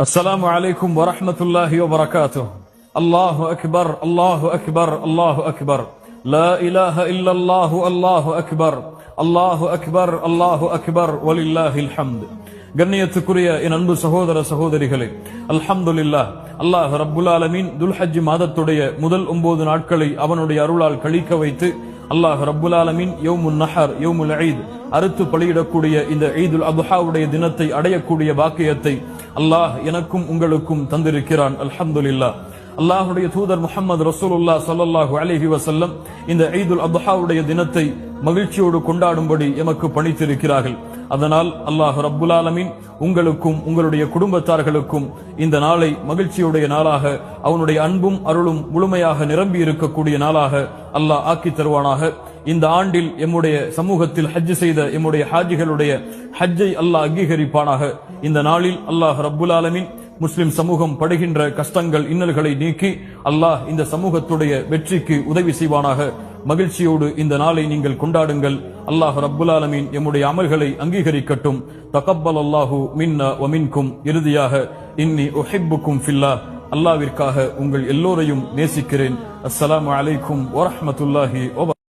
السلام عليكم ورحمة الله وبركاته. الله أكبر الله أكبر الله أكبر لا إله إلا الله الله أكبر الله أكبر الله أكبر ولله الحمد. கண்ணியத்துக்குரிய என் அன்பு சகோதர சகோதரிகளே, அல்ஹம்துலில்லாஹ், அல்லாஹ் ரப்புல் ஆலமீன் துல்ஹஜ் மாதத்துடைய முதல் 9 நாட்களை அவனுடைய அருளால் கழிக்க வைத்து அல்லாஹ் ரப்புல் ஆலமீன் யௌமுன் நஹர் யௌமுல் ஈத் அறுத்து பலியிடக்கூடிய இந்த ஈதுல் அத்ஹாவுடைய தினத்தை அடையக்கூடிய பாக்கியத்தை அல்லாஹ் எனக்கும் உங்களுக்கும் தந்திருக்கிறான். அல்ஹம்துலில்லாஹ். அல்லாஹுடைய தூதர் முஹம்மது ரசூலுல்லாஹ் ஸல்லல்லாஹு அலைஹி வஸல்லம் இந்த ஈதுல் அத்ஹாவுடைய தினத்தை மகிழ்ச்சியோடு கொண்டாடும்படி எமக்கு பணித்திருக்கிறார்கள். அதனால் அல்லாஹ் ரப்புல் ஆலமீன் உங்களுக்கும் உங்களுடைய குடும்பத்தார்களுக்கும் இந்த நாளை மகிழ்ச்சியுடைய நாளாக, அவனுடைய அன்பும் அருளும் முழுமையாக நிரம்பி இருக்கக்கூடிய நாளாக அல்லாஹ் ஆக்கி தருவானாக. இந்த ஆண்டில் எம்முடைய சமூகத்தில் ஹஜ் செய்த எம்முடைய ஹாஜிகளுடைய ஹஜ்ஜை அல்லாஹ் அங்கீகரிப்பானாக. இந்த நாளில் அல்லாஹ் ரப்புல் ஆலமீன் முஸ்லிம் சமூகம் படுகின்ற கஷ்டங்கள் இன்னல்களை நீக்கி அல்லாஹ் இந்த சமூகத்துடைய வெற்றிக்கு உதவி செய்வானாக. மகிழ்ச்சியோடு இந்த நாளை நீங்கள் கொண்டாடுங்கள். அல்லாஹ் ரப்புல் ஆலமீன் எம்முடைய அமல்களை அங்கீகரிக்கட்டும். தகப்பல் அல்லாஹு மின்னா வ மின்கும். இறுதியாக இன்னி உஹிப்புக்கும் ஃபில்லாஹ், அல்லாஹ்விற்காக உங்கள் எல்லோரையும் நேசிக்கிறேன். அஸ்ஸலாமு அலைக்கும் வரஹ்மத்துல்லாஹி வ